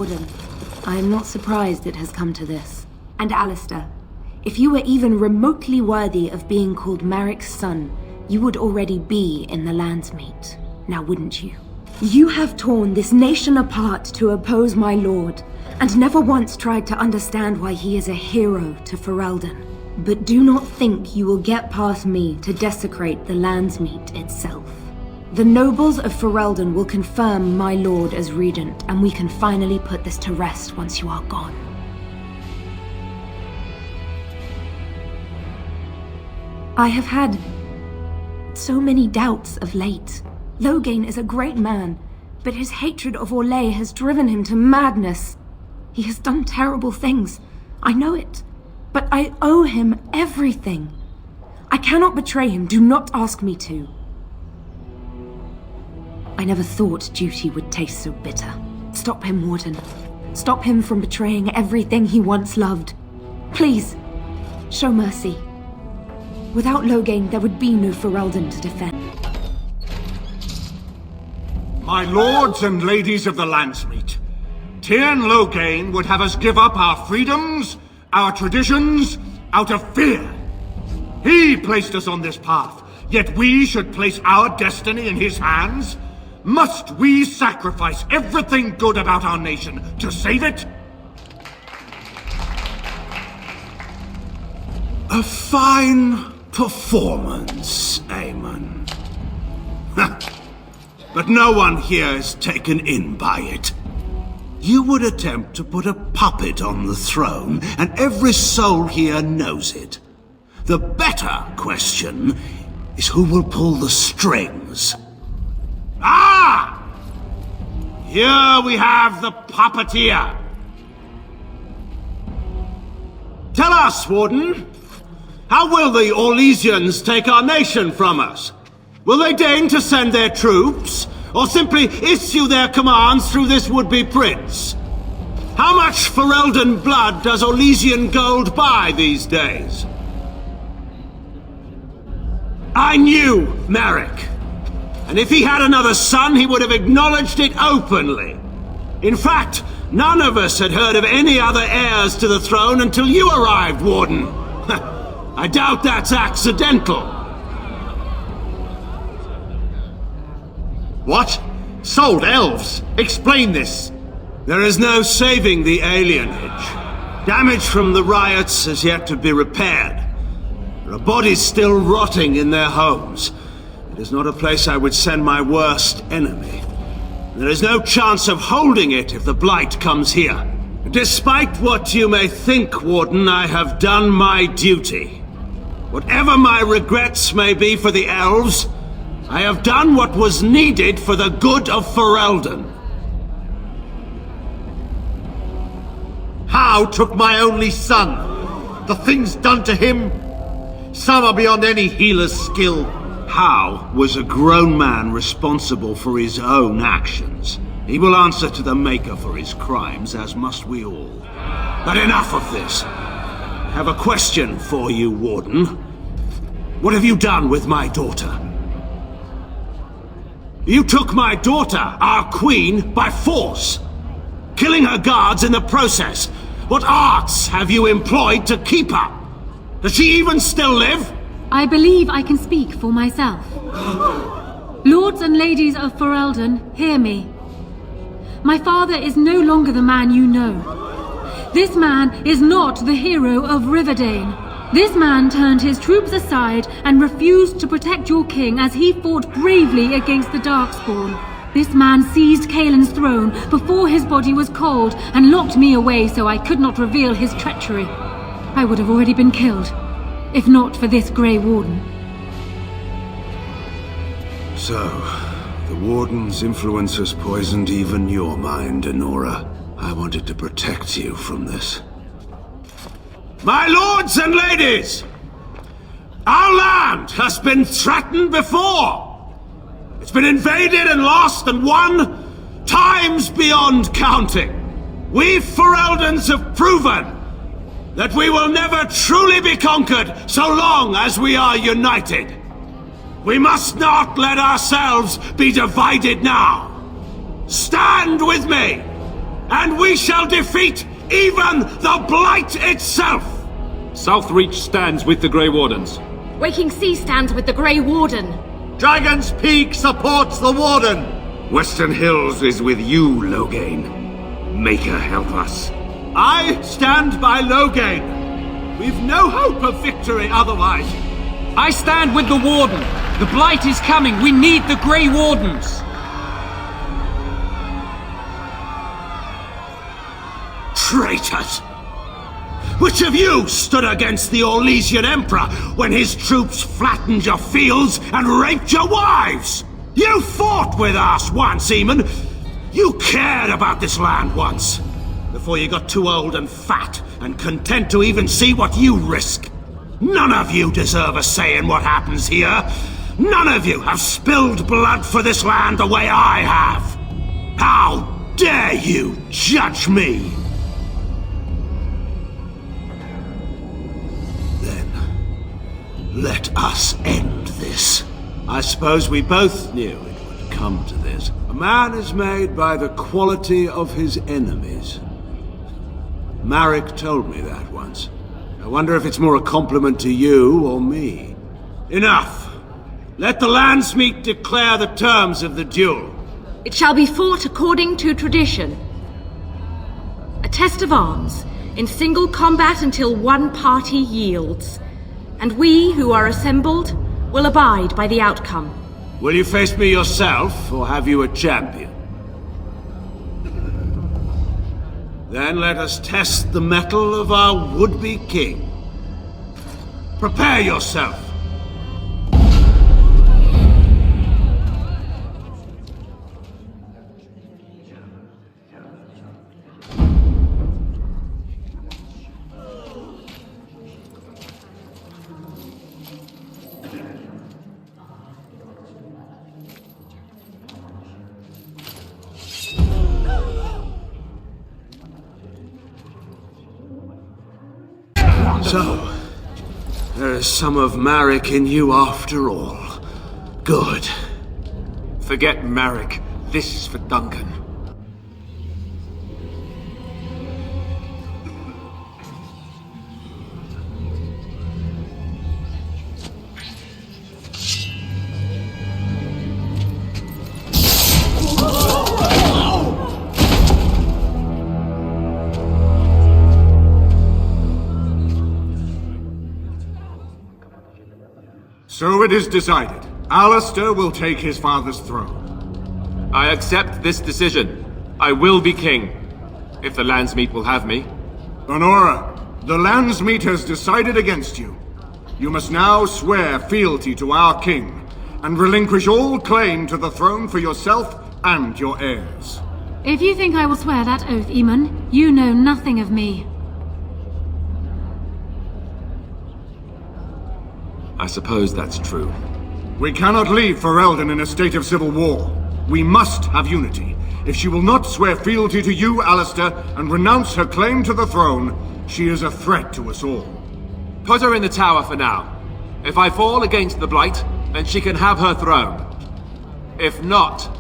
Warden, I am not surprised it has come to this. And Alistair, if you were even remotely worthy of being called Marik's son, you would already be in the Landsmeet, now wouldn't you? You have torn this nation apart to oppose my lord, and never once tried to understand why he is a hero to Ferelden. But do not think you will get past me to desecrate the Landsmeet itself. The nobles of Ferelden will confirm my lord as regent, and we can finally put this to rest once you are gone. I have had so many doubts of late. Loghain is a great man, but his hatred of Orlais has driven him to madness. He has done terrible things, I know it, but I owe him everything. I cannot betray him, do not ask me to. I never thought duty would taste so bitter. Stop him, Warden. Stop him from betraying everything he once loved. Please, show mercy. Without Loghain, there would be no Ferelden to defend. My lords and ladies of the Landsmeet, Tyrn Loghain would have us give up our freedoms, our traditions, out of fear. He placed us on this path, yet we should place our destiny in his hands? Must we sacrifice everything good about our nation to save it? A fine performance, Aemon. But no one here is taken in by it. You would attempt to put a puppet on the throne, and every soul here knows it. The better question is who will pull the strings. Ah! Here we have the puppeteer. Tell us, Warden, how will the Orlesians take our nation from us? Will they deign to send their troops, or simply issue their commands through this would-be prince? How much Ferelden blood does Orlesian gold buy these days? I knew Marik. And if he had another son, he would have acknowledged it openly. In fact, none of us had heard of any other heirs to the throne until you arrived, Warden. I doubt that's accidental. What? Sold elves? Explain this. There is no saving the alienage. Damage from the riots has yet to be repaired. There are bodies still rotting in their homes. It is not a place I would send my worst enemy. There is no chance of holding it if the blight comes here. Despite what you may think, Warden, I have done my duty. Whatever my regrets may be for the elves, I have done what was needed for the good of Ferelden. How took my only son? The things done to him? Some are beyond any healer's skill. How was a grown man responsible for his own actions? He will answer to the Maker for his crimes, as must we all. But enough of this. I have a question for you, Warden. What have you done with my daughter? You took my daughter, our queen, by force, killing her guards in the process. What arts have you employed to keep her? Does she even still live? I believe I can speak for myself. Lords and ladies of Ferelden, hear me. My father is no longer the man you know. This man is not the hero of Riverdane. This man turned his troops aside and refused to protect your king as he fought bravely against the Darkspawn. This man seized Kaelin's throne before his body was cold and locked me away so I could not reveal his treachery. I would have already been killed, if not for this Grey Warden. So, the Warden's influence has poisoned even your mind, Anora. I wanted to protect you from this. My lords and ladies! Our land has been threatened before! It's been invaded and lost and won times beyond counting. We Fereldens have proven that we will never truly be conquered so long as we are united. We must not let ourselves be divided now. Stand with me, and we shall defeat even the blight itself! Southreach stands with the Grey Wardens. Waking Sea stands with the Grey Warden. Dragon's Peak supports the Warden! Western Hills is with you, Loghain. Make her help us. I stand by Loghain. We've no hope of victory otherwise. I stand with the Warden. The Blight is coming. We need the Grey Wardens. Traitors! Which of you stood against the Orlesian Emperor when his troops flattened your fields and raped your wives? You fought with us once, Eamon. You cared about this land once. Before you got too old and fat and content to even see what you risk. None of you deserve a say in what happens here. None of you have spilled blood for this land the way I have. How dare you judge me? Let us end this. I suppose we both knew it would come to this. A man is made by the quality of his enemies. Marek told me that once. I wonder if it's more a compliment to you or me. Enough! Let the Landsmeet declare the terms of the duel. It shall be fought according to tradition. A test of arms, in single combat until one party yields. And we, who are assembled, will abide by the outcome. Will you face me yourself, or have you a champion? Then let us test the mettle of our would-be king. Prepare yourself! So, there is some of Marek in you after all. Good. Forget Marek. This is for Duncan. So it is decided. Alistair will take his father's throne. I accept this decision. I will be king, if the Landsmeet will have me. Anora, the Landsmeet has decided against you. You must now swear fealty to our king, and relinquish all claim to the throne for yourself and your heirs. If you think I will swear that oath, Eamon, you know nothing of me. I suppose that's true. We cannot leave Ferelden in a state of civil war. We must have unity. If she will not swear fealty to you, Alistair, and renounce her claim to the throne, she is a threat to us all. Put her in the tower for now. If I fall against the Blight, then she can have her throne. If not,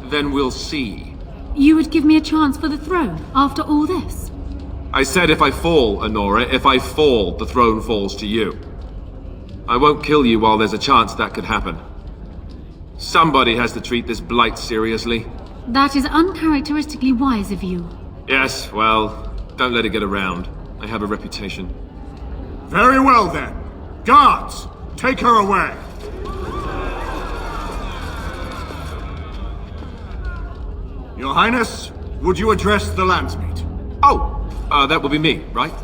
then we'll see. You would give me a chance for the throne after all this? I said if I fall, Anora. If I fall, the throne falls to you. I won't kill you while there's a chance that could happen. Somebody has to treat this Blight seriously. That is uncharacteristically wise of you. Yes, well, don't let it get around. I have a reputation. Very well then. Guards, take her away. Your Highness, would you address the Landsmeet? Oh, that will be me, right?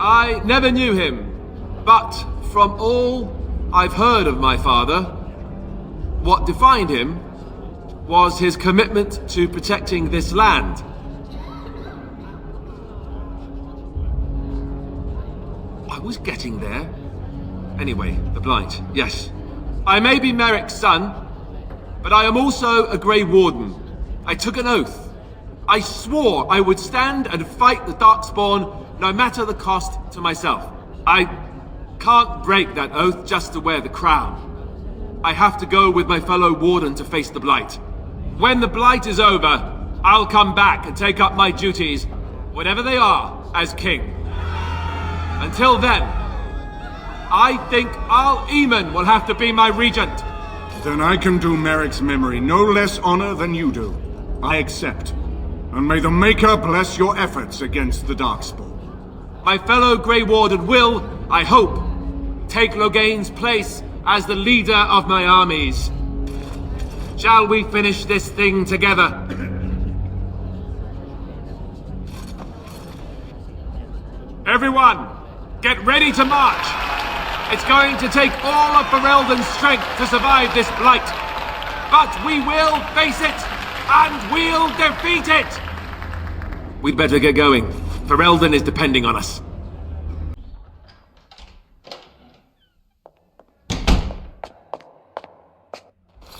I never knew him, but from all I've heard of my father, what defined him was his commitment to protecting this land. I was getting there. Anyway, the Blight, yes. I may be Marek's son, but I am also a Grey Warden. I took an oath. I swore I would stand and fight the Darkspawn no matter the cost to myself. I can't break that oath just to wear the crown. I have to go with my fellow Warden to face the Blight. When the blight is over, I'll come back and take up my duties, whatever they are, as king. Until then, I think Al-Eamon will have to be my regent. Then I can do Merrick's memory no less honor than you do. I accept. And may the Maker bless your efforts against the Darkspawn. My fellow Grey Warden will, I hope, take Loghain's place as the leader of my armies. Shall we finish this thing together? Everyone, get ready to march! It's going to take all of Ferelden's strength to survive this blight. But we will face it, and we'll defeat it! We'd better get going. Ferelden is depending on us.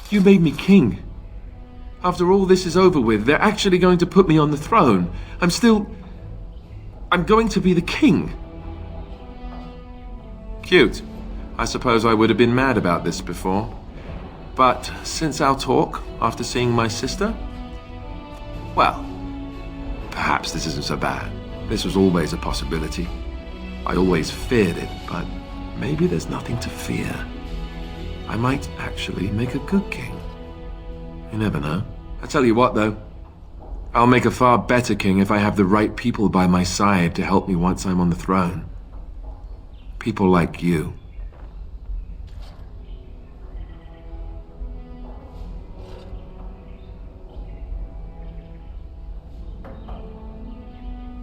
You made me king. After all this is over with, they're actually going to put me on the throne. I'm going to be the king. Cute. I suppose I would have been mad about this before. But since our talk, after seeing my sister, well, perhaps this isn't so bad. This was always a possibility. I always feared it, but maybe there's nothing to fear. I might actually make a good king. You never know. I tell you what, though. I'll make a far better king if I have the right people by my side to help me once I'm on the throne. People like you.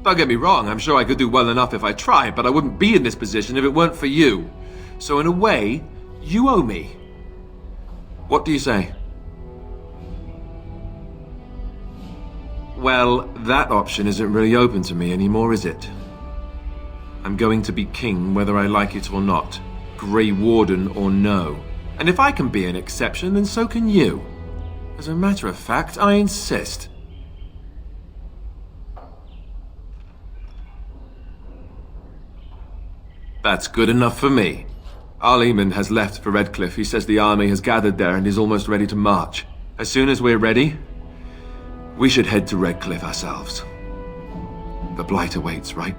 Don't get me wrong, I'm sure I could do well enough if I tried, but I wouldn't be in this position if it weren't for you. So in a way, you owe me. What do you say? Well, that option isn't really open to me anymore, is it? I'm going to be king whether I like it or not, Grey Warden or no. And if I can be an exception, then so can you. As a matter of fact, I insist. That's good enough for me. Al-Eamon has left for Redcliffe. He says the army has gathered there and is almost ready to march. As soon as we're ready, we should head to Redcliffe ourselves. The blight awaits, right?